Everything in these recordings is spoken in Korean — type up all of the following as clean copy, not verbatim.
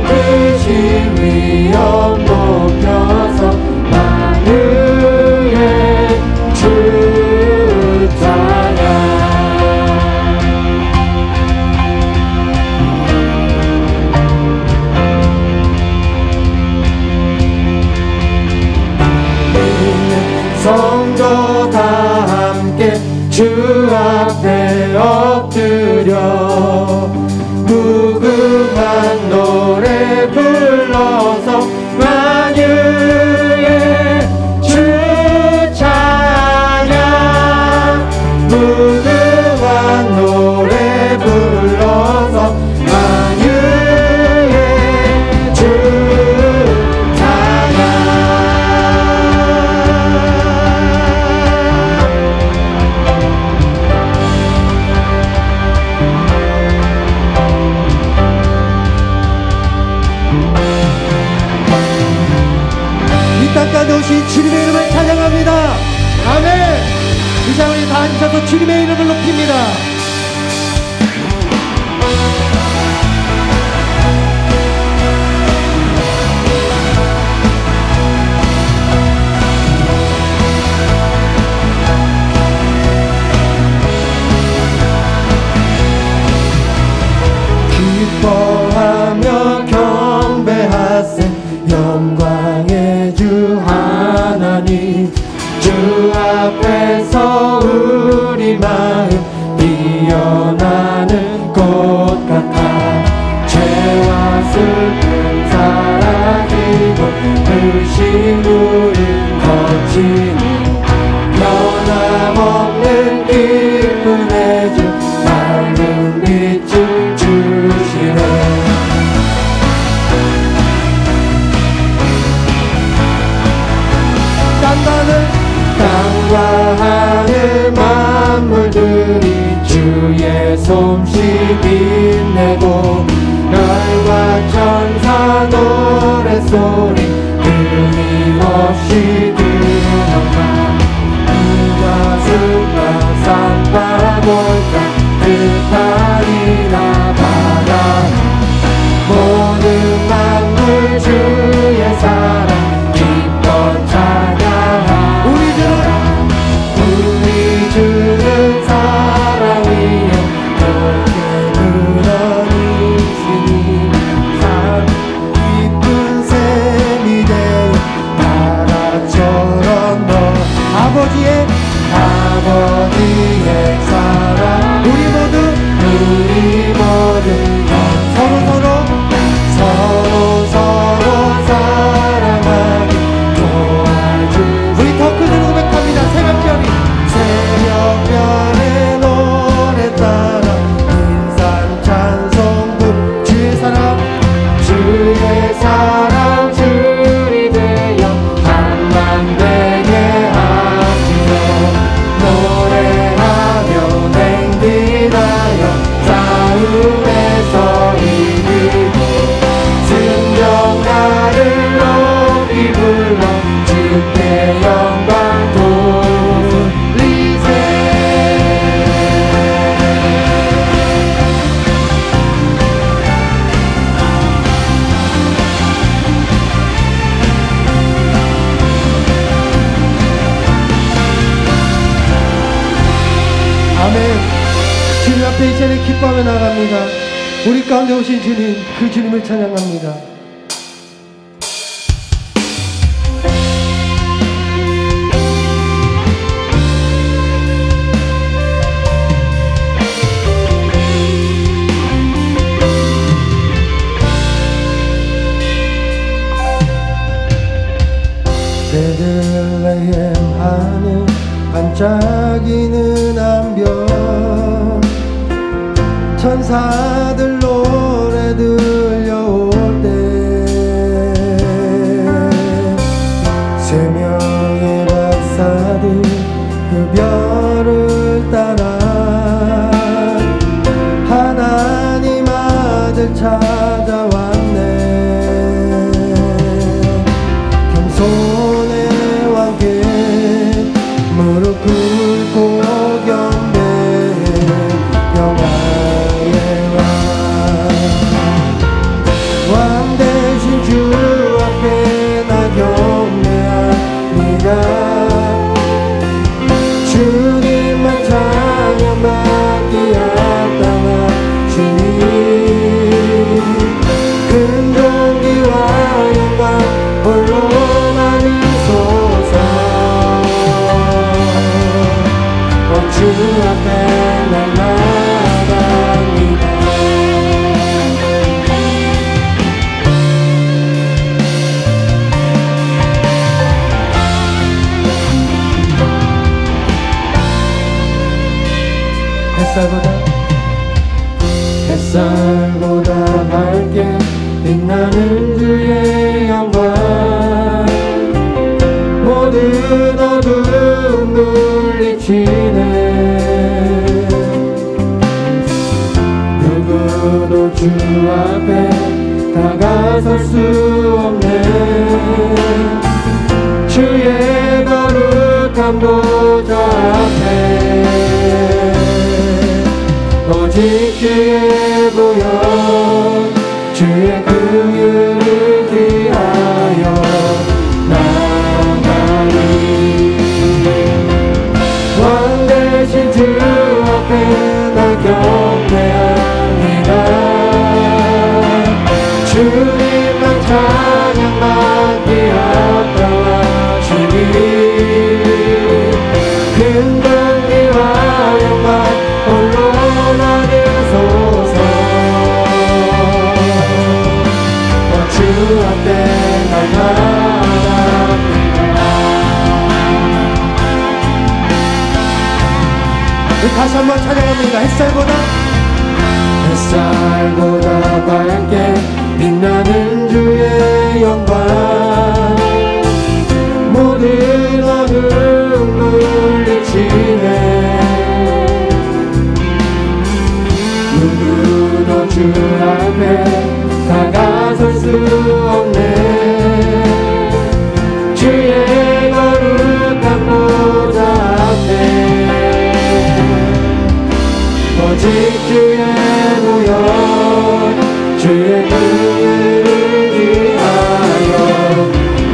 뜻이 위엄 높여서 만유의 주 찬양. 성도 다 함께 주 앞에 엎드려 무궁한 노래 불러서 만유의 주 찬양. 무궁한 노래 불러서 만유의 주 찬양. 이 땅까지 오신 주님의 이름을 찬양합니다. 아멘. 이 자리에 다 앉아서 주님의 이름을 높입니다. 기뻐하며 경배하세 영광의 주 하나님. 주 앞에서 우리 마음 피어나는 꽃 같아 죄와 슬픔 사라지고 의심을 거치니 변함없는 기쁨의 주 밝은 빛을 주시네. 땅과 하늘 만물들이 주의 솜씨 빛내고 별과 천사 노랫소리 끊임없이 들어가. 누가 순간 산바골까 뜻하리라 바다. 모든 만물 주의 사랑 기뻐 찬양하. 우리 주는 사랑 위에 높게 드러니시니 산 깊은 샘이 되어 나라처럼 너 아버지의 사랑. 우리 모두 서로 사랑하게 도와주. 우리 더 크게 고백합니다. 새벽별의 노래 따라 인산 찬송부. 주의 사랑 줄이 되어 한만 되게 하시며 노래하며 행진하여 싸움에서 이기고 승정나를 높이 불러 주께 영광 돌리세. 아멘. 주님 앞에 이 자리에 기뻐하며 나갑니다. 우리 가운데 오신 주님, 그 주님을 찬양합니다. 베들레헴 하늘 반짝이는 암벽 천사들 노래 들려올 때 세 명의 박사들 그 별을 따라 하나님 아들 찾아왔네. 겸손의 왕께 무릎 꿇고 경배 영광의 왕 왕 대신 주 앞에 나 경배합니다. 주님만 찬양받기 합당한 주님, 큰 존귀와 영광 홀로 받으소서. 주 앞에 날 나갑니다. 햇살보다 밝게 빛나는 주의 영광, 모든 어두움 물리치네. 누구도 주 앞에 다가설 수 없네. 주의 거룩한 보좌 앞에 오직 주의 보혈, 주의 긍휼을 위하여 나가리. 왕 대신 주 앞에 나 경배합니다. 주님만 찬양받기 합당한 주님, 큰 존귀와 영광 홀로 받으소서. 주 앞에 날 나갑니다. 다시 한번 찬양합니다. 햇살보다 밝게 빛나는 주의 영광, 모든 어두움 물리치네. 누구도 주 앞에 다가설 수 없네. 주의 거룩한 보좌 앞에 오직 주의 보혈, 주의 긍휼을 위하여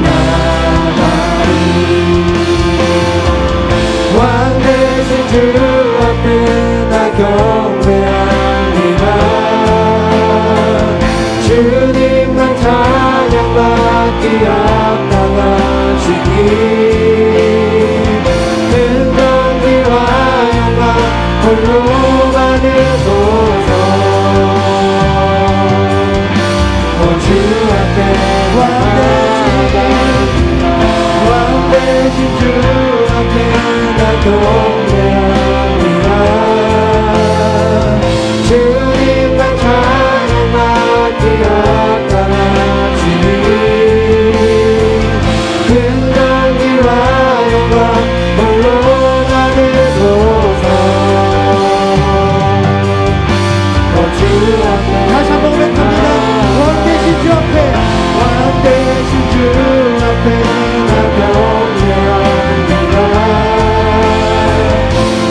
나가리. 왕 대신 주 앞에 나 경배합니다. 주님만 찬양받기 합당한 주님, 큰 존귀와 영광 홀로 받으소서. 주 앞에 왕 대신 주 앞에 나 경배합니다. 주님만 찬양받기 합당한 주님, 큰 존귀와 영광 홀로 받으소서. 주 앞에 다시 한번 고백합니다. 왕 대신 주 앞에, 왕 대신 주 앞에 나 경배합니다.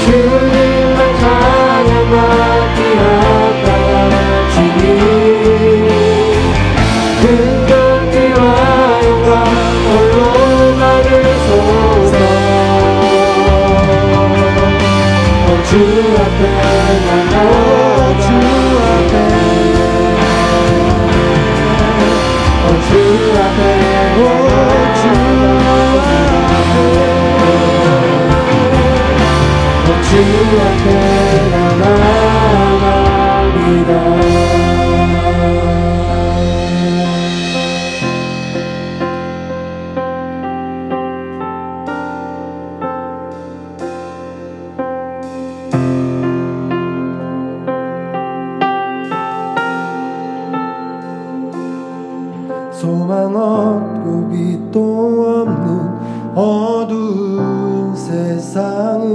주님만 찬양받기 합당한 주님, 큰 존귀와 영광 홀로 받으소서. 주 앞에 나 주 앞에, 주 앞에, 주 앞에 나갑니다. 소망 없고 빛도 없는 어두운 세상을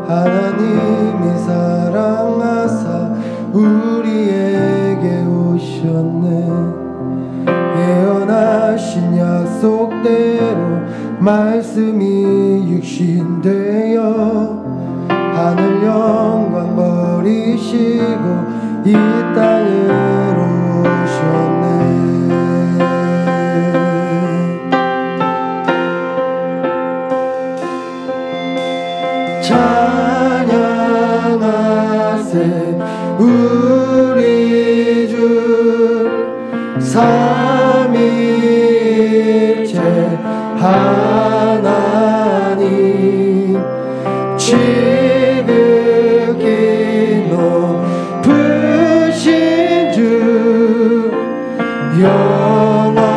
하나님이 사랑하사 우리에게 오셨네. 예언하신 약속대로 말씀이 육신되어 하늘 영광 버리시고 이 땅으로 오셨네. 삼위일체 하나님 지극히 높으신 주 영원토록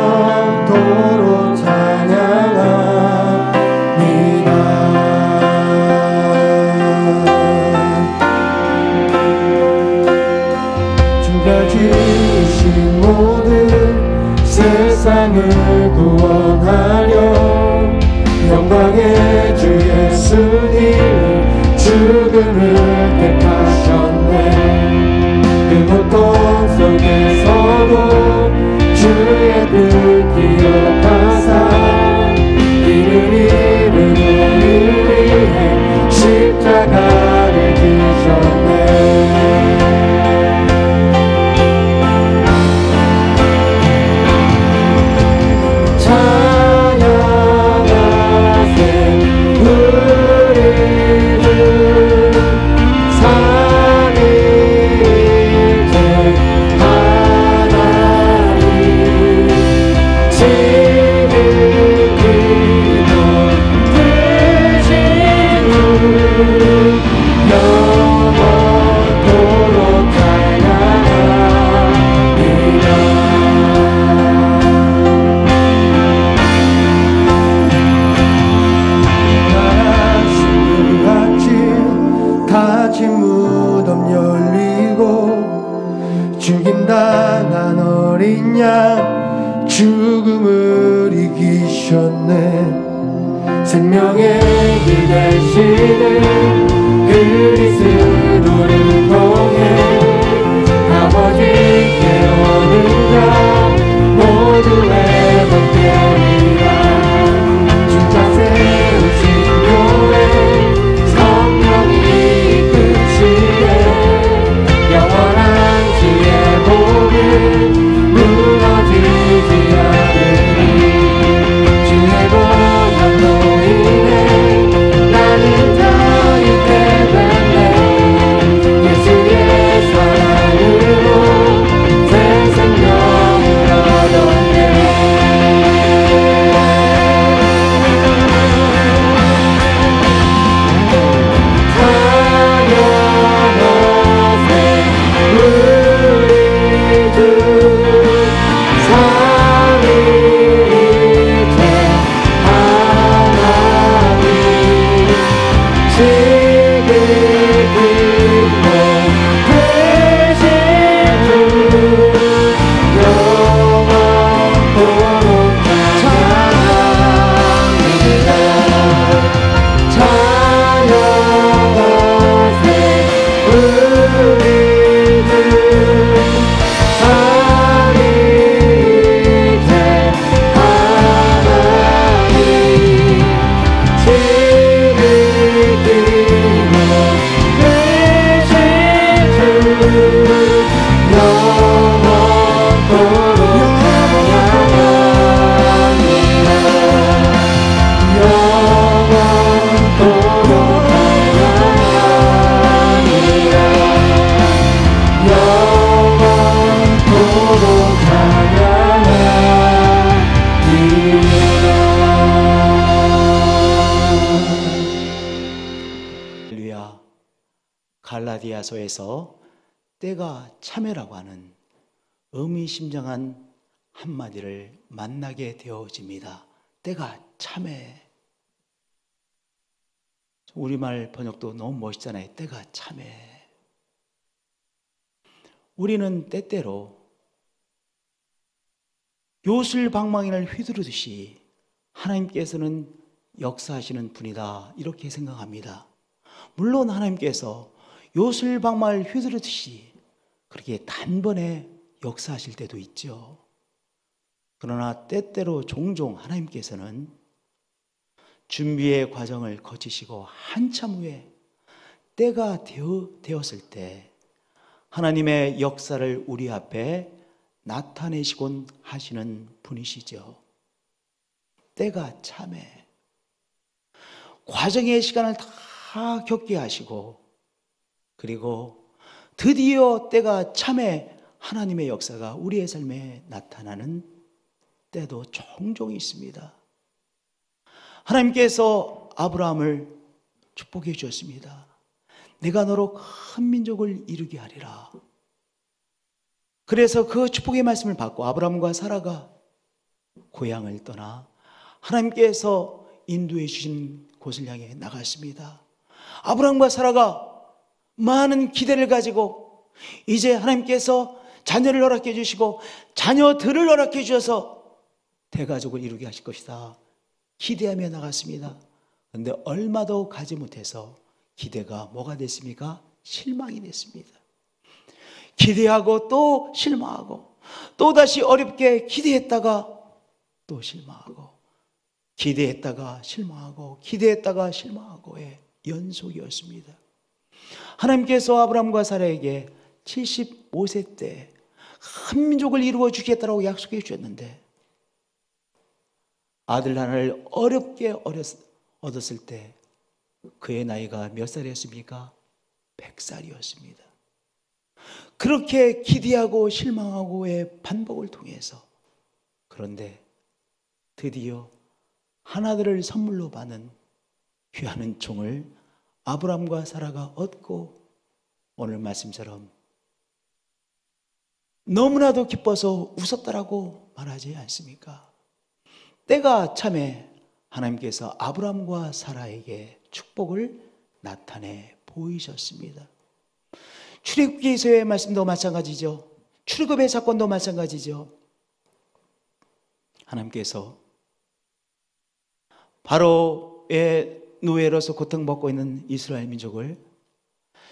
찬양합니다. 주가 지으신 모든 세상을 구원하려 영광의 주 예수님 죽음을 택하셨네. 그 고통 속에서도 주의 뜻 기억하사 이를 이루는 우리 위해 십자가를 지셨네. 죽임당한 어린 양 죽음을 이기셨네. 생명의 길 되시는 그리스도를 통해 아버지께 오는 자 모두 회복되리라. 주가 세우신 교회 성령이 이끄시네. 영원한 무너지지 않으리. 주의 보혈로 인해 나는 더 있게 됐네. 예수의 사랑으로 새 생명을 얻었네. 갈라디아서에서 때가 참회라고 하는 의미심장한 한마디를 만나게 되어집니다. 때가 참회. 우리말 번역도 너무 멋있잖아요. 때가 참회. 우리는 때때로 요술방망이를 휘두르듯이 하나님께서는 역사하시는 분이다 이렇게 생각합니다. 물론 하나님께서 요술방망이를 휘두르듯이 그렇게 단번에 역사하실 때도 있죠. 그러나 때때로 종종 하나님께서는 준비의 과정을 거치시고 한참 후에 때가 되었을 때 하나님의 역사를 우리 앞에 나타내시곤 하시는 분이시죠. 때가 참해. 과정의 시간을 다 겪게 하시고 그리고 드디어 때가 참해 하나님의 역사가 우리의 삶에 나타나는 때도 종종 있습니다. 하나님께서 아브라함을 축복해 주셨습니다. 내가 너로 큰 민족을 이루게 하리라. 그래서 그 축복의 말씀을 받고 아브라함과 사라가 고향을 떠나 하나님께서 인도해 주신 곳을 향해 나갔습니다. 아브라함과 사라가 많은 기대를 가지고 이제 하나님께서 자녀를 허락해 주시고 자녀들을 허락해 주셔서 대가족을 이루게 하실 것이다 기대하며 나갔습니다. 그런데 얼마도 가지 못해서 기대가 뭐가 됐습니까? 실망이 됐습니다. 기대하고 또 실망하고 또다시 어렵게 기대했다가 또 실망하고 기대했다가 실망하고 기대했다가 실망하고의 연속이었습니다. 하나님께서 아브라함과 사라에게 75세 때 한 민족을 이루어 주겠다라고 약속해 주셨는데 아들 하나를 어렵게 얻었을 때 그의 나이가 몇 살이었습니까? 100살이었습니다. 그렇게 기대하고 실망하고의 반복을 통해서 그런데 드디어 하나들을 선물로 받는 귀한 은총을 아브라함과 사라가 얻고 오늘 말씀처럼 너무나도 기뻐서 웃었다라고 말하지 않습니까? 때가 참에 하나님께서 아브라함과 사라에게 축복을 나타내 보이셨습니다. 출애굽기서의 말씀도 마찬가지죠. 출애굽의 사건도 마찬가지죠. 하나님께서 바로의 노예로서 고통받고 있는 이스라엘 민족을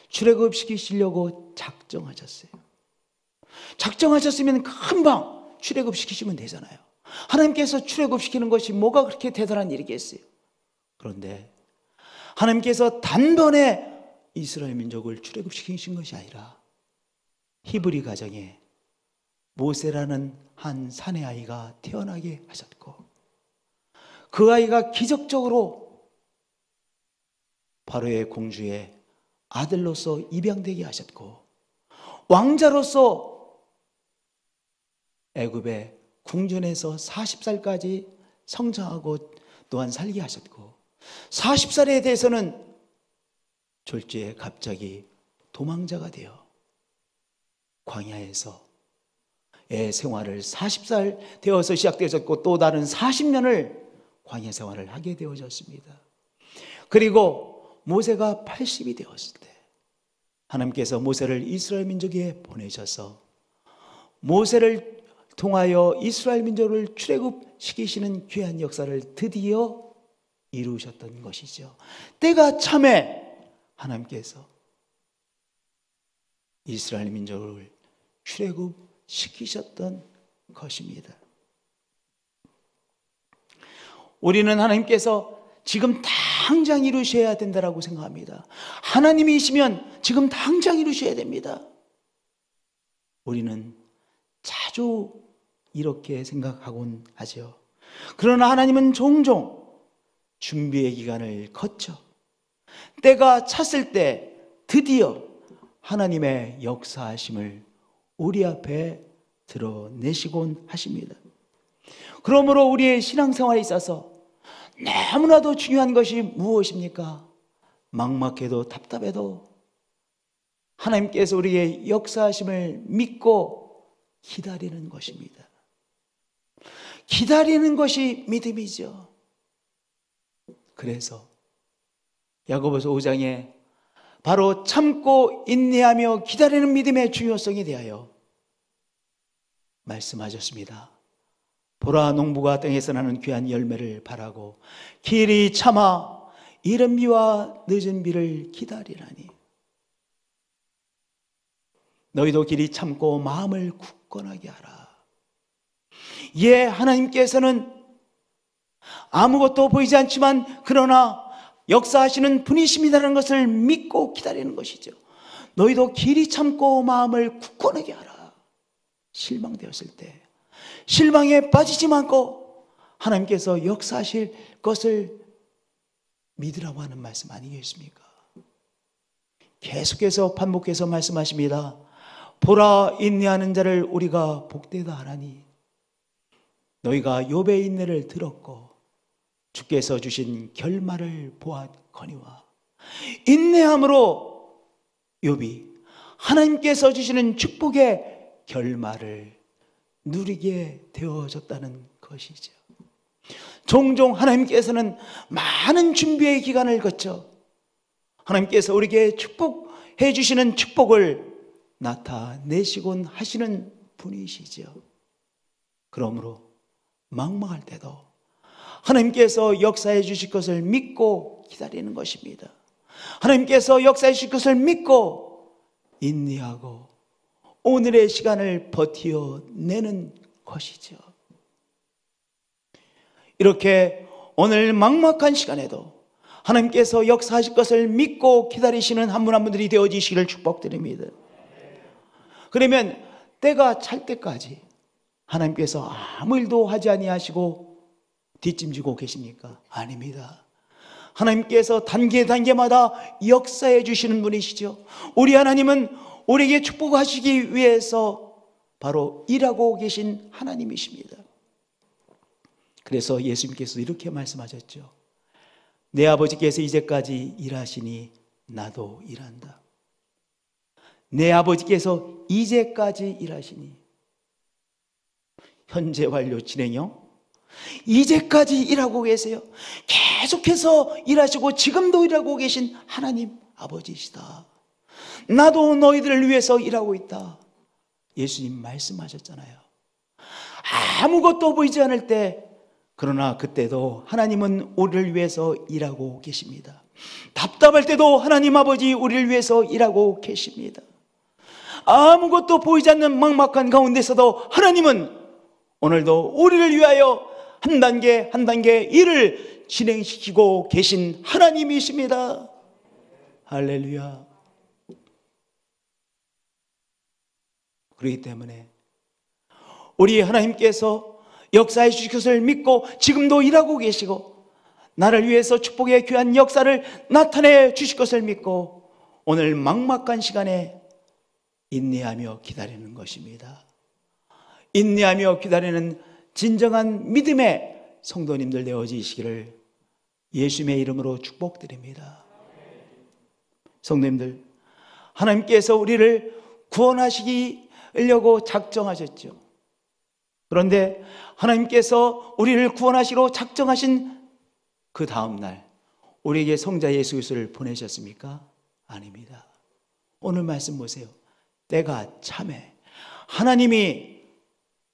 출애굽시키시려고 작정하셨어요. 작정하셨으면 금방 출애굽시키시면 되잖아요. 하나님께서 출애굽시키는 것이 뭐가 그렇게 대단한 일이겠어요? 그런데 하나님께서 단번에 이스라엘 민족을 출애굽시키신 것이 아니라 히브리 가정에 모세라는 한 사내 아이가 태어나게 하셨고 그 아이가 기적적으로 바로의 공주의 아들로서 입양되게 하셨고 왕자로서 애굽의 궁전에서 40살까지 성장하고 또한 살게 하셨고 40살에 대해서는 졸지에 갑자기 도망자가 되어 광야에서 생활을 40살 되어서 시작되어졌고 또 다른 40년을 광야 생활을 하게 되어졌습니다. 그리고 모세가 80이 되었을 때 하나님께서 모세를 이스라엘 민족에 보내셔서 모세를 통하여 이스라엘 민족을 출애굽시키시는 귀한 역사를 드디어 이루셨던 것이죠. 때가 참에 하나님께서 이스라엘 민족을 출애굽시키셨던 것입니다. 우리는 하나님께서 지금 당장 이루셔야 된다고 생각합니다. 하나님이시면 지금 당장 이루셔야 됩니다. 우리는 자주 이렇게 생각하곤 하죠. 그러나 하나님은 종종 준비의 기간을 거쳐 때가 찼을 때 드디어 하나님의 역사하심을 우리 앞에 드러내시곤 하십니다. 그러므로 우리의 신앙생활에 있어서 너무나도 중요한 것이 무엇입니까? 막막해도 답답해도 하나님께서 우리의 역사하심을 믿고 기다리는 것입니다. 기다리는 것이 믿음이죠. 그래서 야고보서 5장에 바로 참고 인내하며 기다리는 믿음의 중요성에 대하여 말씀하셨습니다. 보라, 농부가 땅에서 나는 귀한 열매를 바라고 길이 참아 이른 비와 늦은 비를 기다리라니 너희도 길이 참고 마음을 굳건하게 하라. 예, 하나님께서는 아무것도 보이지 않지만 그러나 역사하시는 분이십니다라는 것을 믿고 기다리는 것이죠. 너희도 길이 참고 마음을 굳건하게 하라. 실망되었을 때 실망에 빠지지 않고 하나님께서 역사하실 것을 믿으라고 하는 말씀 아니겠습니까? 계속해서 반복해서 말씀하십니다. 보라, 인내하는 자를 우리가 복되다 하나니 너희가 욥의 인내를 들었고 주께서 주신 결말을 보았거니와. 인내함으로 욥이 하나님께서 주시는 축복의 결말을 누리게 되어졌다는 것이죠. 종종 하나님께서는 많은 준비의 기간을 거쳐 하나님께서 우리에게 축복해 주시는 축복을 나타내시곤 하시는 분이시죠. 그러므로 막막할 때도 하나님께서 역사해 주실 것을 믿고 기다리는 것입니다. 하나님께서 역사해 주실 것을 믿고 인내하고 오늘의 시간을 버티어내는 것이죠. 이렇게 오늘 막막한 시간에도 하나님께서 역사하실 것을 믿고 기다리시는 한 분 한 분들이 되어지시기를 축복드립니다. 그러면 때가 찰 때까지 하나님께서 아무 일도 하지 아니하시고 뒷짐지고 계십니까? 아닙니다. 하나님께서 단계마다 역사해 주시는 분이시죠. 우리 하나님은 우리에게 축복하시기 위해서 바로 일하고 계신 하나님이십니다. 그래서 예수님께서 이렇게 말씀하셨죠. 내 아버지께서 이제까지 일하시니 나도 일한다. 내 아버지께서 이제까지 일하시니, 현재 완료 진행형, 이제까지 일하고 계세요. 계속해서 일하시고 지금도 일하고 계신 하나님 아버지시다. 나도 너희들을 위해서 일하고 있다. 예수님 말씀하셨잖아요. 아무것도 보이지 않을 때, 그러나 그때도 하나님은 우리를 위해서 일하고 계십니다. 답답할 때도 하나님 아버지 우리를 위해서 일하고 계십니다. 아무것도 보이지 않는 막막한 가운데서도 하나님은 오늘도 우리를 위하여 한 단계 한 단계 일을 진행시키고 계신 하나님이십니다. 할렐루야. 그렇기 때문에 우리 하나님께서 역사해 주실 것을 믿고 지금도 일하고 계시고 나를 위해서 축복의 귀한 역사를 나타내 주실 것을 믿고 오늘 막막한 시간에 인내하며 기다리는 것입니다. 인내하며 기다리는 진정한 믿음의 성도님들 되어지시기를 예수님의 이름으로 축복드립니다. 성도님들, 하나님께서 우리를 구원하시려고 작정하셨죠. 그런데 하나님께서 우리를 구원하시러 작정하신 그 다음 날 우리에게 성자 예수 그리스도를 보내셨습니까? 아닙니다. 오늘 말씀 보세요. 때가 참에 하나님이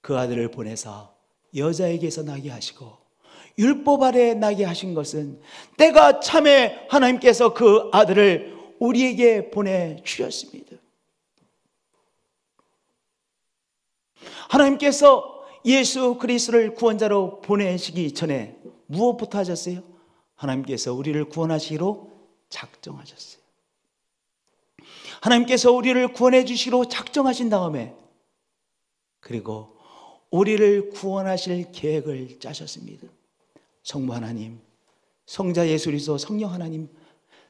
그 아들을 보내사 여자에게서 나게 하시고 율법 아래 나게 하신 것은 때가 참에 하나님께서 그 아들을 우리에게 보내주셨습니다. 하나님께서 예수 그리스도를 구원자로 보내시기 전에 무엇부터 하셨어요? 하나님께서 우리를 구원하시기로 작정하셨어요. 하나님께서 우리를 구원해 주시기로 작정하신 다음에 그리고 우리를 구원하실 계획을 짜셨습니다. 성부 하나님, 성자 예수 그리스도, 성령 하나님,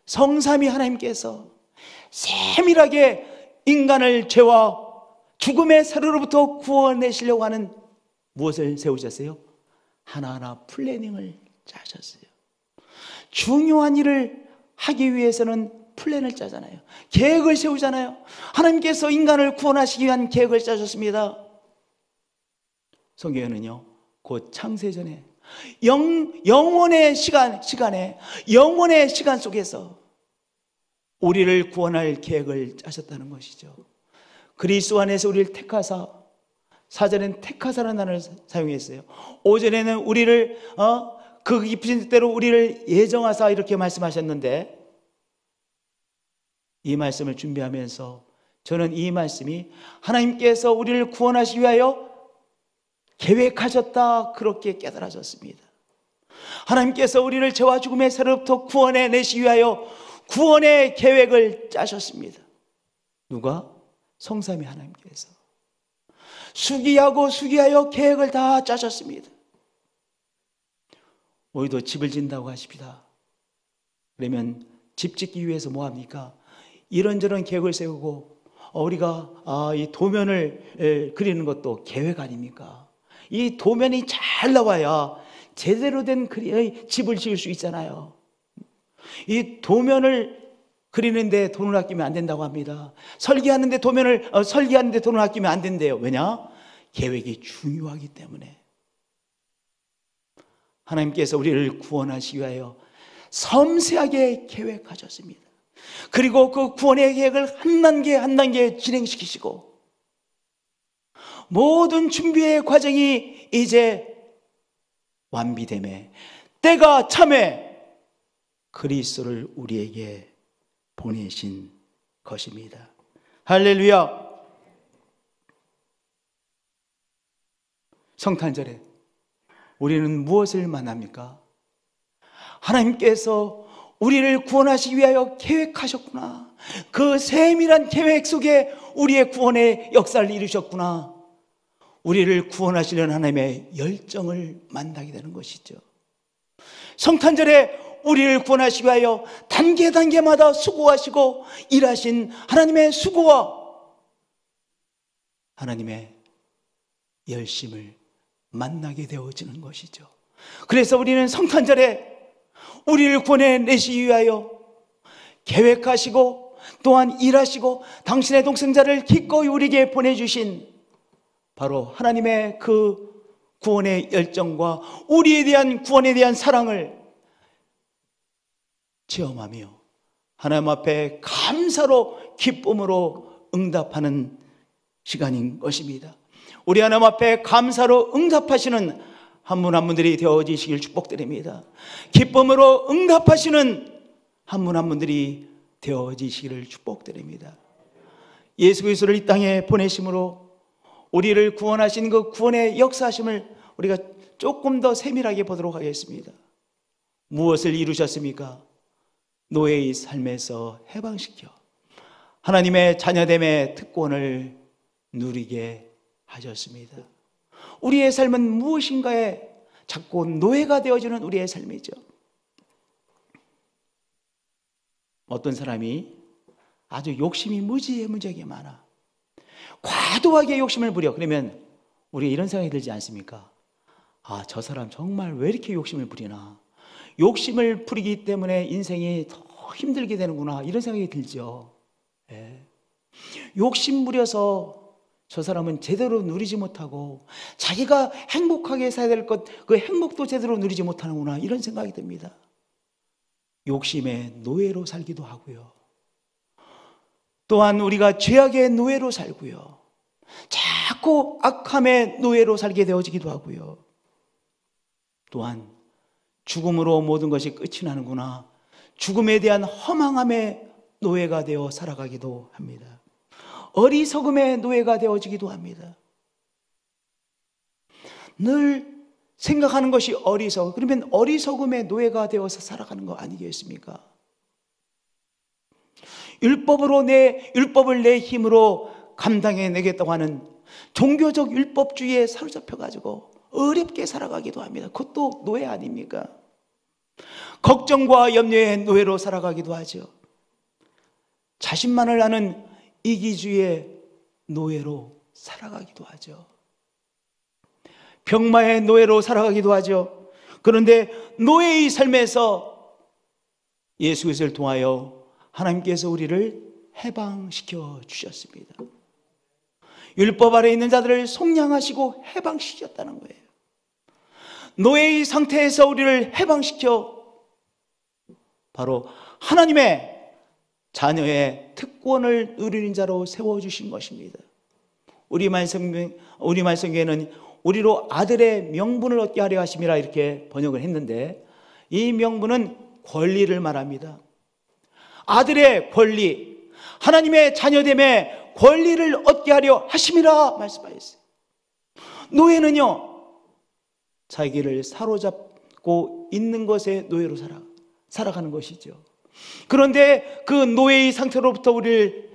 성삼위 하나님께서 세밀하게 인간을 죄와 죽음의 사료로부터 구원하시려고 하는 무엇을 세우셨어요? 하나하나 플래닝을 짜셨어요. 중요한 일을 하기 위해서는 플랜을 짜잖아요. 계획을 세우잖아요. 하나님께서 인간을 구원하시기 위한 계획을 짜셨습니다. 성경에는요, 곧 창세전에 영원의 시간에 영원의 시간 속에서 우리를 구원할 계획을 짜셨다는 것이죠. 그리스도 안에서 우리를 택하사, 사전엔 택하사라는 단어를 사용했어요. 오전에는 우리를 그 깊으신 뜻대로 우리를 예정하사 이렇게 말씀하셨는데, 이 말씀을 준비하면서 저는 이 말씀이 하나님께서 우리를 구원하시기 위하여 계획하셨다, 그렇게 깨달아졌습니다. 하나님께서 우리를 죄와 죽음의 세로부터 구원해 내시기 위하여 구원의 계획을 짜셨습니다. 누가? 성삼위 하나님께서 수기하여 계획을 다 짜셨습니다. 우리도 집을 짓는다고 하십니다. 그러면 집 짓기 위해서 뭐합니까? 이런저런 계획을 세우고 우리가 이 도면을 그리는 것도 계획 아닙니까? 이 도면이 잘 나와야 제대로 된 집을 지을 수 있잖아요. 이 도면을 그리는데 돈을 아끼면 안 된다고 합니다. 설계하는데 돈을 아끼면 안 된대요. 왜냐? 계획이 중요하기 때문에. 하나님께서 우리를 구원하시기 위하여 섬세하게 계획하셨습니다. 그리고 그 구원의 계획을 한 단계 한 단계 진행시키시고, 모든 준비의 과정이 이제 완비됨에 때가 참에 그리스도를 우리에게 보내신 것입니다. 할렐루야. 성탄절에 우리는 무엇을 만납니까? 하나님께서 우리를 구원하시기 위하여 계획하셨구나. 그 세밀한 계획 속에 우리의 구원의 역사를 이루셨구나. 우리를 구원하시려는 하나님의 열정을 만나게 되는 것이죠. 성탄절에 우리를 구원하시기 위하여 단계 단계마다 수고하시고 일하신 하나님의 수고와 하나님의 열심을 만나게 되어지는 것이죠. 그래서 우리는 성탄절에 우리를 구원해내시기 위하여 계획하시고 또한 일하시고 당신의 동생자를 기꺼이 우리에게 보내주신 바로 하나님의 그 구원의 열정과 우리에 대한 구원에 대한 사랑을 체험하며 하나님 앞에 감사로 기쁨으로 응답하는 시간인 것입니다. 우리 하나님 앞에 감사로 응답하시는 한 분 한 분들이 되어지시길 축복드립니다. 기쁨으로 응답하시는 한 분 한 분들이 되어지시기를 축복드립니다. 예수 그리스도를 이 땅에 보내심으로 우리를 구원하신 그 구원의 역사하심을 우리가 조금 더 세밀하게 보도록 하겠습니다. 무엇을 이루셨습니까? 노예의 삶에서 해방시켜 하나님의 자녀됨의 특권을 누리게 하셨습니다. 우리의 삶은 무엇인가에 자꾸 노예가 되어지는 우리의 삶이죠. 어떤 사람이 아주 욕심이 무지하게 많아. 과도하게 욕심을 부려. 그러면 우리가 이런 생각이 들지 않습니까? 아, 저 사람 정말 왜 이렇게 욕심을 부리나? 욕심을 부리기 때문에 인생이 더 힘들게 되는구나, 이런 생각이 들죠. 예. 욕심 부려서 저 사람은 제대로 누리지 못하고 자기가 행복하게 살아야 될 것, 그 행복도 제대로 누리지 못하는구나, 이런 생각이 듭니다. 욕심의 노예로 살기도 하고요. 또한 우리가 죄악의 노예로 살고요. 자꾸 악함의 노예로 살게 되어지기도 하고요. 또한 죽음으로 모든 것이 끝이 나는구나, 죽음에 대한 허망함의 노예가 되어 살아가기도 합니다. 어리석음의 노예가 되어지기도 합니다. 늘 생각하는 것이 어리석어. 그러면 어리석음의 노예가 되어서 살아가는 거 아니겠습니까? 율법을 내 힘으로 감당해내겠다고 하는 종교적 율법주의에 사로잡혀가지고 어렵게 살아가기도 합니다. 그것도 노예 아닙니까? 걱정과 염려의 노예로 살아가기도 하죠. 자신만을 아는 이기주의의 노예로 살아가기도 하죠. 병마의 노예로 살아가기도 하죠. 그런데 노예의 삶에서 예수 그리스도를 통하여 하나님께서 우리를 해방시켜 주셨습니다. 율법 아래 있는 자들을 속량하시고 해방시켰다는 거예요. 노예의 상태에서 우리를 해방시켜 바로 하나님의 자녀의 특권을 누리는 자로 세워주신 것입니다. 우리말 성경에는 우리로 아들의 명분을 얻게 하려 하심이라 이렇게 번역을 했는데, 이 명분은 권리를 말합니다. 아들의 권리, 하나님의 자녀됨의 권리를 얻게 하려 하심이라 말씀하셨어요. 노예는요, 자기를 사로잡고 있는 것에 노예로 살아가는 것이죠. 그런데 그 노예의 상태로부터 우리를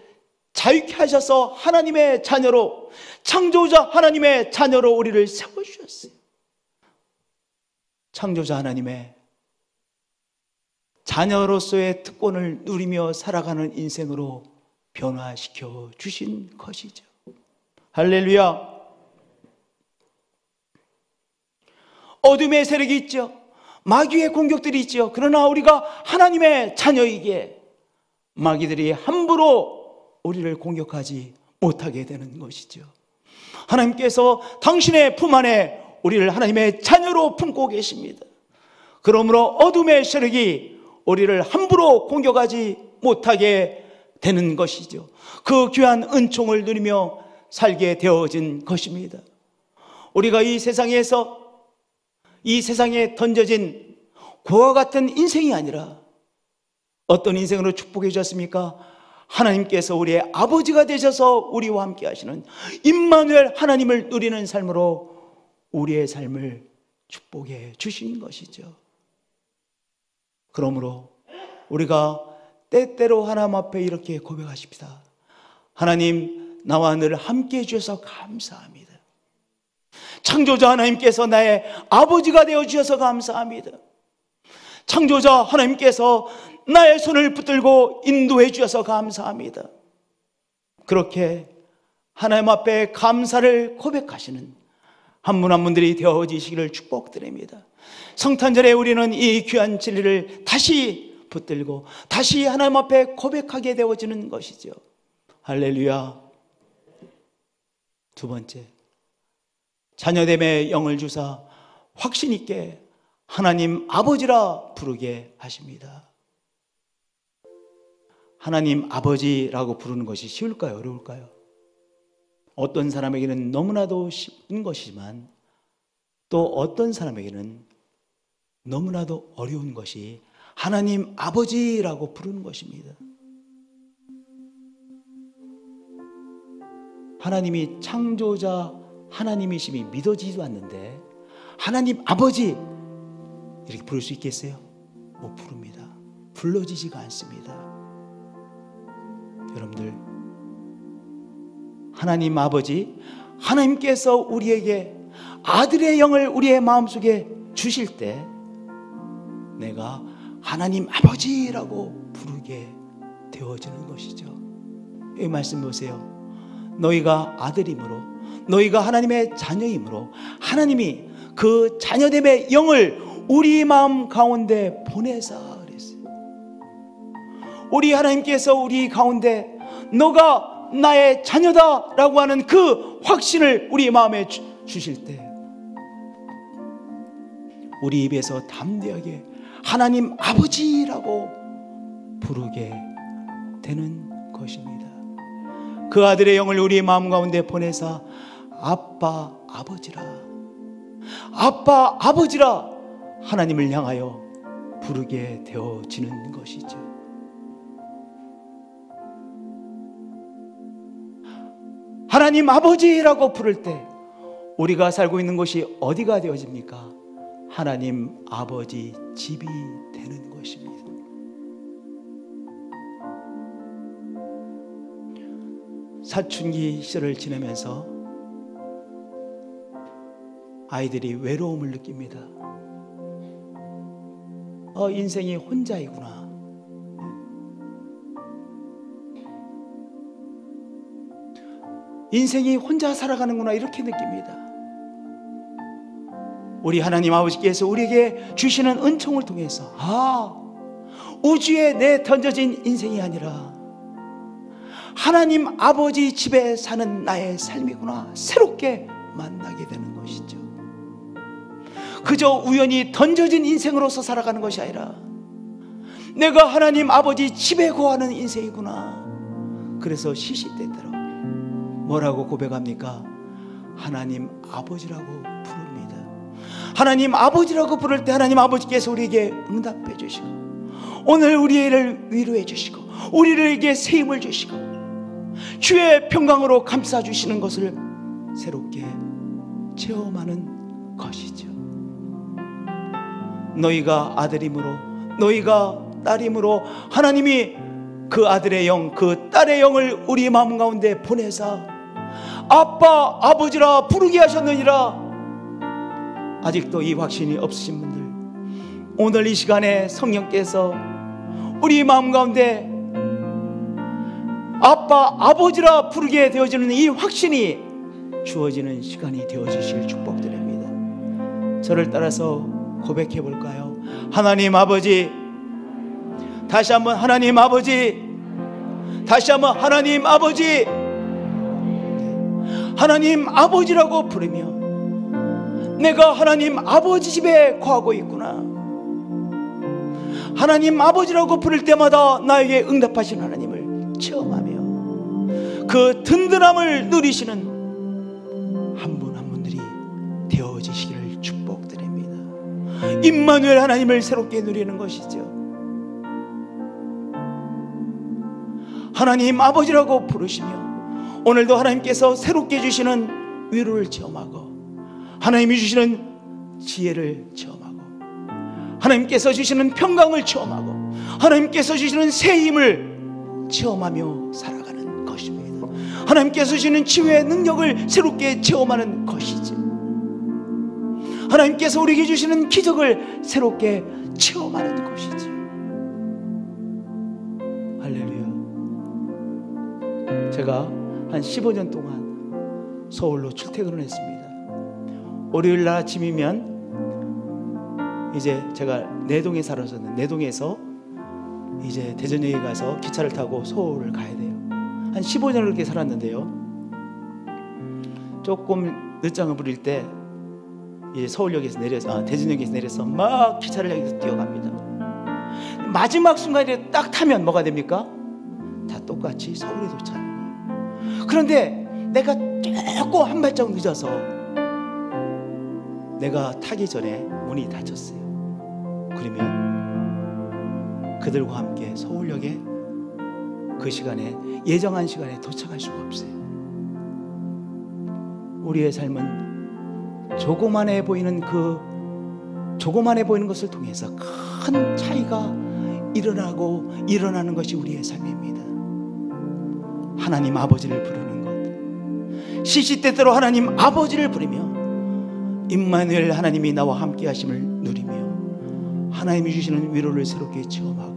자유케 하셔서 하나님의 자녀로, 창조자 하나님의 자녀로 우리를 세워주셨어요. 창조자 하나님의 자녀로서의 특권을 누리며 살아가는 인생으로 변화시켜 주신 것이죠. 할렐루야. 어둠의 세력이 있죠. 마귀의 공격들이 있죠. 그러나 우리가 하나님의 자녀이기에 마귀들이 함부로 우리를 공격하지 못하게 되는 것이죠. 하나님께서 당신의 품 안에 우리를 하나님의 자녀로 품고 계십니다. 그러므로 어둠의 세력이 우리를 함부로 공격하지 못하게 되는 것이죠. 그 귀한 은총을 누리며 살게 되어진 것입니다. 우리가 이 세상에 던져진 고와 같은 인생이 아니라 어떤 인생으로 축복해 주셨습니까? 하나님께서 우리의 아버지가 되셔서 우리와 함께 하시는 임마누엘 하나님을 누리는 삶으로 우리의 삶을 축복해 주신 것이죠. 그러므로 우리가 때때로 하나님 앞에 이렇게 고백하십시다. 하나님, 나와 늘 함께 해주셔서 감사합니다. 창조자 하나님께서 나의 아버지가 되어주셔서 감사합니다. 창조자 하나님께서 나의 손을 붙들고 인도해 주셔서 감사합니다. 그렇게 하나님 앞에 감사를 고백하시는 한 분 한 분들이 되어지시기를 축복드립니다. 성탄절에 우리는 이 귀한 진리를 다시 붙들고 다시 하나님 앞에 고백하게 되어지는 것이죠. 할렐루야. 두 번째, 자녀됨의 영을 주사 확신 있게 하나님 아버지라 부르게 하십니다. 하나님 아버지라고 부르는 것이 쉬울까요? 어려울까요? 어떤 사람에게는 너무나도 쉬운 것이지만 또 어떤 사람에게는 너무나도 어려운 것이 하나님 아버지라고 부르는 것입니다. 하나님이 창조자 하나님이심이 믿어지지도 않는데 하나님 아버지 이렇게 부를 수 있겠어요? 못 부릅니다. 불러지지가 않습니다. 여러분들, 하나님 아버지, 하나님께서 우리에게 아들의 영을 우리의 마음속에 주실 때 내가 하나님 아버지라고 부르게 되어지는 것이죠. 이 말씀 보세요. 너희가 아들이므로, 너희가 하나님의 자녀이므로 하나님이 그 자녀됨의 영을 우리 마음 가운데 보내사 그랬어요. 우리 하나님께서 우리 가운데 너가 나의 자녀다라고 하는 그 확신을 우리 마음에 주실 때 우리 입에서 담대하게 하나님 아버지라고 부르게 되는 것입니다. 그 아들의 영을 우리 마음 가운데 보내사 아빠 아버지라, 아빠 아버지라 하나님을 향하여 부르게 되어지는 것이죠. 하나님 아버지라고 부를 때 우리가 살고 있는 곳이 어디가 되어집니까? 하나님 아버지 집이 되는 것입니다. 사춘기 시절을 지내면서 아이들이 외로움을 느낍니다. 인생이 혼자이구나. 인생이 혼자 살아가는구나 이렇게 느낍니다. 우리 하나님 아버지께서 우리에게 주시는 은총을 통해서 우주에 내 던져진 인생이 아니라 하나님 아버지 집에 사는 나의 삶이구나 새롭게 만나게 되는 것이죠. 그저 우연히 던져진 인생으로서 살아가는 것이 아니라 내가 하나님 아버지 집에 거하는 인생이구나. 그래서 시시때때로 뭐라고 고백합니까? 하나님 아버지라고 부릅니다. 하나님 아버지라고 부를 때 하나님 아버지께서 우리에게 응답해 주시고 오늘 우리를 위로해 주시고 우리에게 새 힘을 주시고 주의 평강으로 감싸 주시는 것을 새롭게 체험하는 것이죠. 너희가 아들이므로 너희가 딸이므로 하나님이 그 아들의 영, 그 딸의 영을 우리 마음 가운데 보내사 아빠 아버지라 부르게 하셨느니라. 아직도 이 확신이 없으신 분들, 오늘 이 시간에 성령께서 우리 마음 가운데 아빠, 아버지라 부르게 되어지는 이 확신이 주어지는 시간이 되어지실 축복드립니다. 저를 따라서 고백해 볼까요? 하나님 아버지, 다시 한번 하나님 아버지, 다시 한번 하나님 아버지, 하나님 아버지라고 부르며 내가 하나님 아버지 집에 거하고 있구나. 하나님 아버지라고 부를 때마다 나에게 응답하신 하나님을 체험하며 그 든든함을 누리시는 한 분 한 분들이 되어지시기를 축복드립니다. 임마누엘 하나님을 새롭게 누리는 것이죠. 하나님 아버지라고 부르시며 오늘도 하나님께서 새롭게 주시는 위로를 체험하고 하나님이 주시는 지혜를 체험하고 하나님께서 주시는 평강을 체험하고 하나님께서 주시는 새 힘을 체험하며 살아가는 것입니다. 하나님께서 주시는 치유의 능력을 새롭게 체험하는 것이죠. 하나님께서 우리에게 주시는 기적을 새롭게 체험하는 것이죠. 할렐루야. 제가 한 15년 동안 서울로 출퇴근을 했습니다. 월요일 날 아침이면 이제 제가 내동에 살았었는데 내동에서 이제 대전역에 가서 기차를 타고 서울을 가야 돼요. 한 15년을 그렇게 살았는데요. 조금 늦장을 부릴 때 이제 서울역에서 내려서 대전역에서 내려서 막 기차를 향해서 뛰어갑니다. 마지막 순간에 딱 타면 뭐가 됩니까? 다 똑같이 서울에 도착합니다. 그런데 내가 조금 한 발자국 늦어서 내가 타기 전에 문이 닫혔어요. 그러면 그들과 함께 서울역에 그 시간에 예정한 시간에 도착할 수가 없어요. 우리의 삶은 조그만해 보이는 것을 통해서 큰 차이가 일어나는 것이 우리의 삶입니다. 하나님 아버지를 부르는 것, 시시때때로 하나님 아버지를 부르며 임마누엘 하나님이 나와 함께 하심을 누리며 하나님이 주시는 위로를 새롭게 체험하고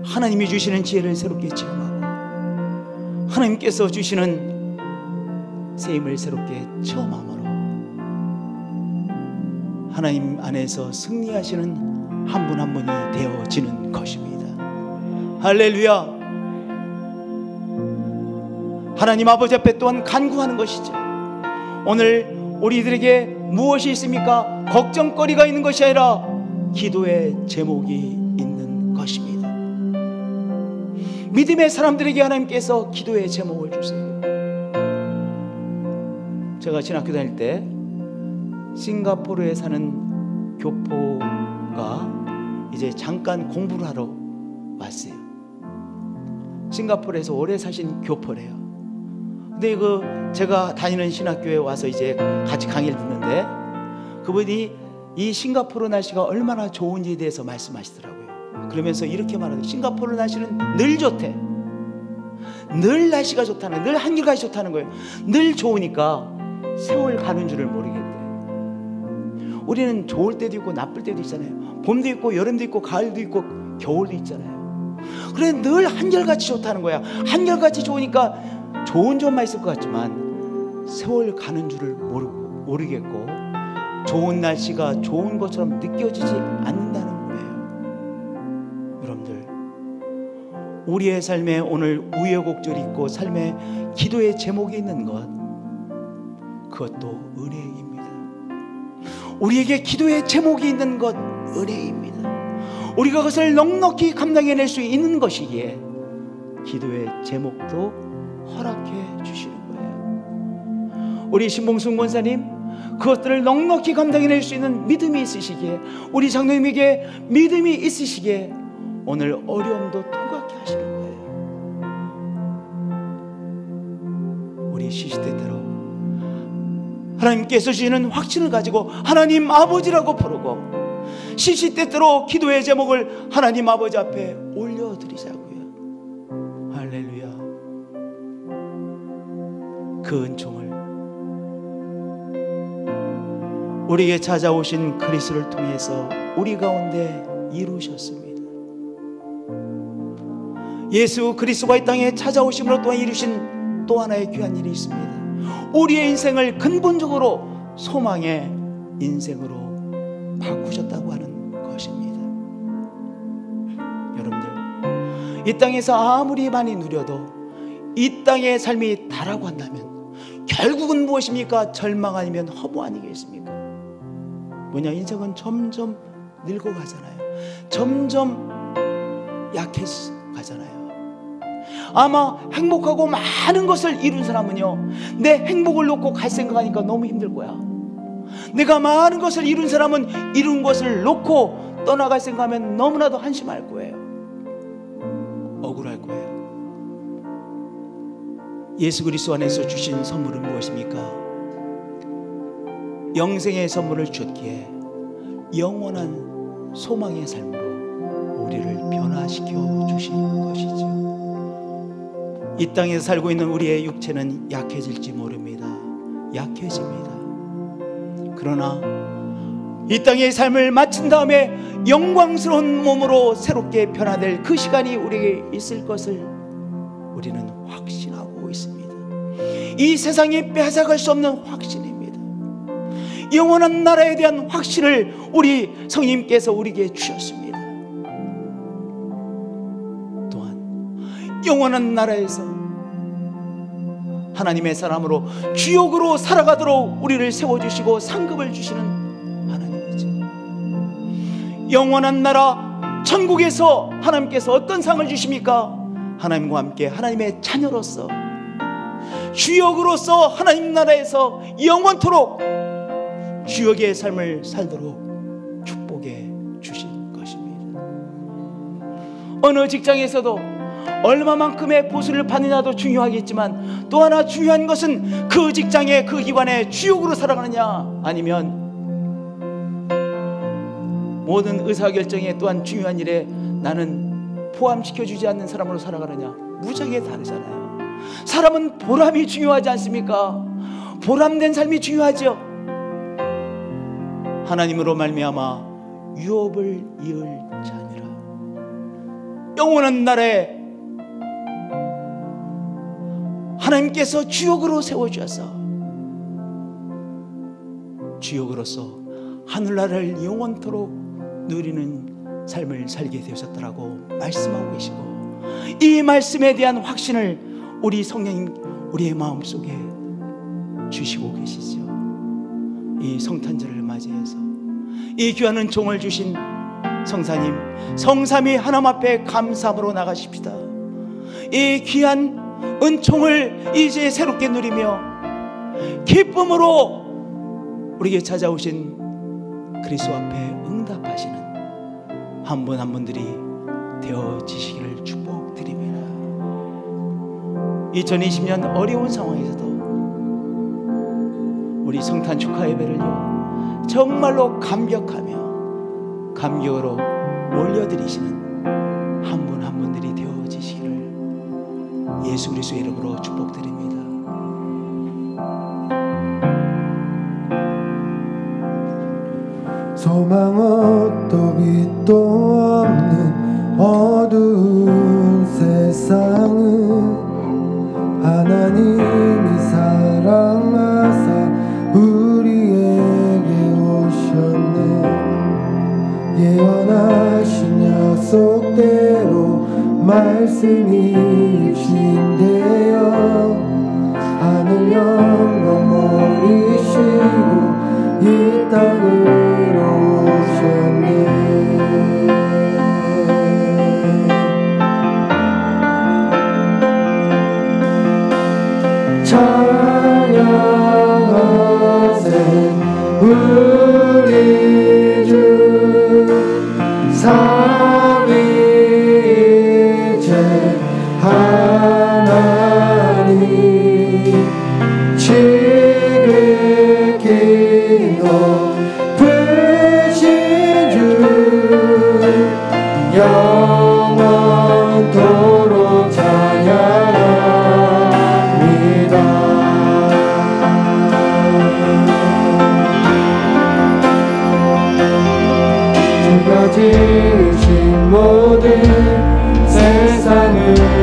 하나님이 주시는 지혜를 새롭게 체험하고 하나님께서 주시는 새 힘을 새롭게 체험함으로 하나님 안에서 승리하시는 한 분 한 분이 되어지는 것입니다. 할렐루야. 하나님 아버지 앞에 또한 간구하는 것이죠. 오늘 우리들에게 무엇이 있습니까? 걱정거리가 있는 것이 아니라 기도의 제목이 있는 것입니다. 믿음의 사람들에게 하나님께서 기도의 제목을 주세요. 제가 신학교 다닐 때 싱가포르에 사는 교포가 이제 잠깐 공부를 하러 왔어요. 싱가포르에서 오래 사신 교포래요. 근데 제가 다니는 신학교에 와서 이제 같이 강의를 듣는데 그분이 이 싱가포르 날씨가 얼마나 좋은지에 대해서 말씀하시더라고요. 그러면서 이렇게 말하더라고요. 싱가포르 날씨는 늘 좋대. 늘 날씨가 좋다는 거예요. 늘 한결같이 좋다는 거예요. 늘 좋으니까 세월 가는 줄을 모르겠대. 우리는 좋을 때도 있고 나쁠 때도 있잖아요. 봄도 있고 여름도 있고 가을도 있고 겨울도 있잖아요. 그래 늘 한결같이 좋다는 거야. 한결같이 좋으니까 좋은 점만 있을 것 같지만 세월 가는 줄을 모르겠고 좋은 날씨가 좋은 것처럼 느껴지지 않는다는 거예요. 여러분들, 우리의 삶에 오늘 우여곡절이 있고 삶에 기도의 제목이 있는 것, 그것도 은혜입니다. 우리에게 기도의 제목이 있는 것 은혜입니다. 우리가 그것을 넉넉히 감당해낼 수 있는 것이기에 기도의 제목도 허락해 주시는 거예요. 우리 신봉순 권사님, 그것들을 넉넉히 감당해낼 수 있는 믿음이 있으시기에, 우리 장로님에게 믿음이 있으시기에 오늘 어려움도 통과케 하시는 거예요. 우리 시시때때로 하나님께서 주시는 확신을 가지고 하나님 아버지라고 부르고 시시때때로 기도의 제목을 하나님 아버지 앞에 올려드리자고요. 할렐루야. 그 은총을 우리에게 찾아오신 그리스도를 통해서 우리 가운데 이루셨습니다. 예수 그리스도가 이 땅에 찾아오심으로 또한 이루신 또 하나의 귀한 일이 있습니다. 우리의 인생을 근본적으로 소망의 인생으로 바꾸셨다고 하는 것입니다. 여러분들, 이 땅에서 아무리 많이 누려도 이 땅의 삶이 다라고 한다면 결국은 무엇입니까? 절망 아니면 허무 아니겠습니까? 뭐냐, 인생은 점점 늙어가잖아요. 점점 약해져 가잖아요. 아마 행복하고 많은 것을 이룬 사람은요, 내 행복을 놓고 갈 생각하니까 너무 힘들 거야. 내가 많은 것을 이룬 사람은 이룬 것을 놓고 떠나갈 생각하면 너무나도 한심할 거예요. 억울할 거예요. 예수 그리스도 안에서 주신 선물은 무엇입니까? 영생의 선물을 주었기에 영원한 소망의 삶으로 우리를 변화시켜 주신 것이죠. 이 땅에 살고 있는 우리의 육체는 약해질지 모릅니다. 약해집니다. 그러나 이 땅의 삶을 마친 다음에 영광스러운 몸으로 새롭게 변화될 그 시간이 우리에게 있을 것을 우리는 확신하고 있습니다. 이 세상이 빼앗아갈 수 없는 확신입니다. 영원한 나라에 대한 확신을 우리 성령님께서 우리에게 주셨습니다. 또한 영원한 나라에서 하나님의 사람으로 주역으로 살아가도록 우리를 세워주시고 상급을 주시는 하나님이죠. 영원한 나라 천국에서 하나님께서 어떤 상을 주십니까? 하나님과 함께 하나님의 자녀로서 주역으로서 하나님 나라에서 영원토록 주역의 삶을 살도록 축복해 주신 것입니다. 어느 직장에서도 얼마만큼의 보수를 받느냐도 중요하겠지만 또 하나 중요한 것은 그 직장의 그 기관의 주역으로 살아가느냐, 아니면 모든 의사결정에 또한 중요한 일에 나는 포함시켜주지 않는 사람으로 살아가느냐, 무지하게 다르잖아요. 사람은 보람이 중요하지 않습니까? 보람된 삶이 중요하죠. 하나님으로 말미암아 유업을 이을 자니라. 영원한 나라에 하나님께서 주역으로 세워주셔서 주역으로서 하늘나라를 영원토록 누리는 삶을 살게 되셨더라고 말씀하고 계시고, 이 말씀에 대한 확신을 우리 성령님 우리의 마음속에 주시고 계시죠. 이 성탄절을 맞이해서 이 귀한 은총을 주신 성사님, 성삼위 하나님 앞에 감사함으로 나가십시다. 이 귀한 은총을 이제 새롭게 누리며 기쁨으로 우리에게 찾아오신 그리스도 앞에 응답하시는 한 분 한 분들이 되어지시기를 축복드립니다. 2020년 어려운 상황에서도 우리 성탄 축하 예배를요 정말로 감격으로 올려드리시는 한 분 한 분들이 되어지시기를 예수 그리스도의 이름으로 축복드립니다. 소망 없도 빛도 없는 어두운 세상은 하나님이 사랑하사 우리에게 오셨네. 예언하신 약속대로 말씀이 이루신대요. 하늘 영광 버리시고 이 땅으로 오셨네. 찬양하세 우리 주 삼위일체 하나님, 지극히 높으신 주 영원토록 찬양합니다. 주가 지으신 모든 세상을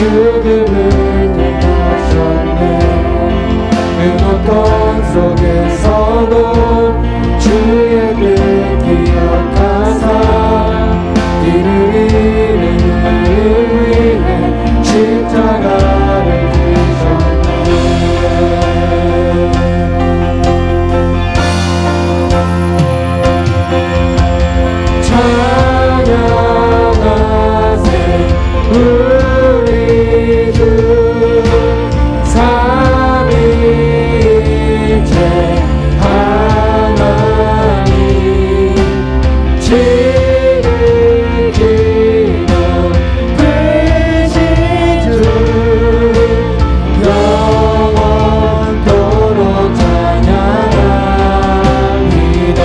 죽음을 택하셨네. 그 고통 속에서도 주의 뜻 기억하사 이를 위해 십자가를 지셨네. 찬양하세 우리 주 삼위일체 하나님 지극히도 크신 주 영원토록 찬양합니다.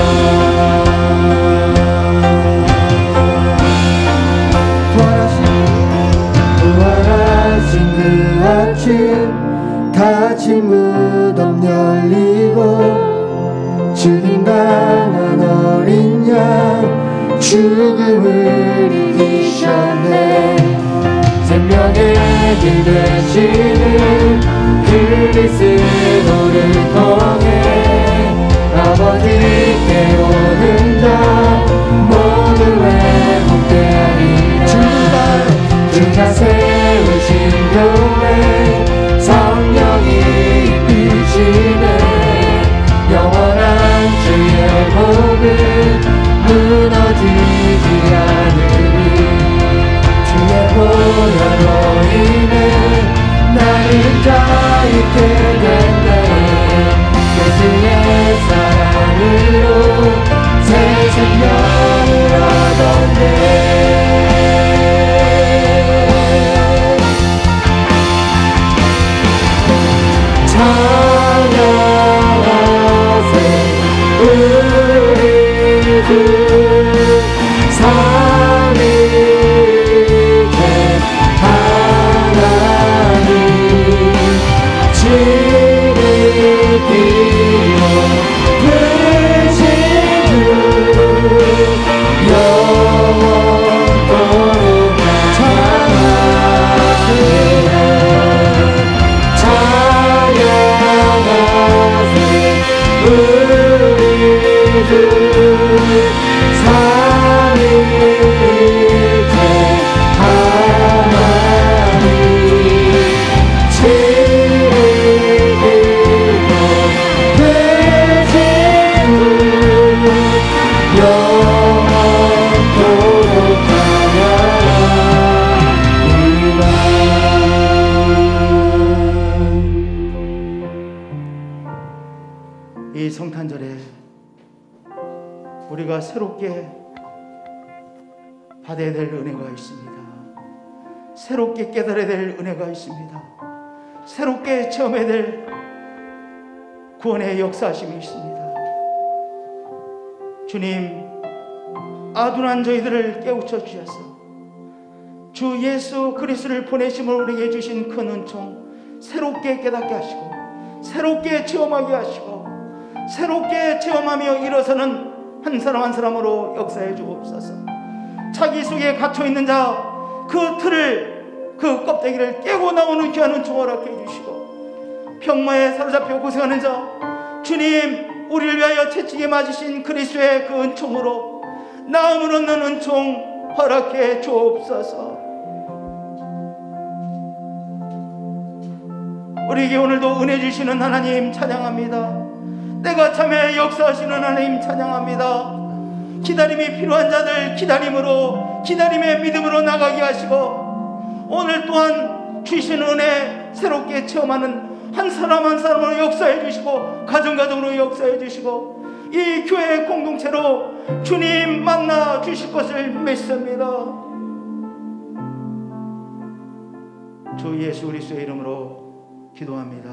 부활하신 그 아침 닫힌 무덤 열리고 죽임 당한 어린 양 죽음을 이기셨네. 생명의 길 되시는 그리스도를 통해 아버지께 오는 자 모두 회복되리. 주가 세우신 교회 성령이 이끄시네. 영원한 주의 복은 무너지지 않으리. 주의 보혈로 인해 나를 자 있게 됐네. 예수의 사랑으로 새 생명을 얻었네. 찬양하세 우리 주 삼위일체 하나님 지극히도 크신 주 영원토록 찬양합니다. 찬양하세 우리 주 삼위일체 하나님 지극히도 크신 주 영원토록 찬양합니다. 이 성탄절에 우리가 새롭게 받아야 될 은혜가 있습니다. 새롭게 깨달아야 될 은혜가 있습니다. 새롭게 체험해야 될 구원의 역사심이 있습니다. 주님, 아둔한 저희들을 깨우쳐 주셔서 주 예수 그리스도를 보내심을 우리에게 주신 큰 은총 새롭게 깨닫게 하시고 새롭게 체험하게 하시고 새롭게 체험하며 일어서는 한 사람 한 사람으로 역사해 주옵소서. 자기 속에 갇혀있는 자 그 틀을 그 껍데기를 깨고 나오는 귀한 은총 허락해 주시고 병마에 사로잡혀 고생하는 자 주님 우리를 위하여 채찍에 맞으신 그리스도의 그 은총으로 나음을 얻는 은총 허락해 주옵소서. 우리에게 오늘도 은혜 주시는 하나님 찬양합니다. 내가 참에 역사하시는 하나님 찬양합니다. 기다림이 필요한 자들 기다림의 믿음으로 나가게 하시고 오늘 또한 주신 은혜 새롭게 체험하는 한 사람 한 사람으로 역사해 주시고 가정으로 역사해 주시고 이 교회 공동체로 주님 만나 주실 것을 믿습니다. 주 예수 그리스도의 이름으로 기도합니다.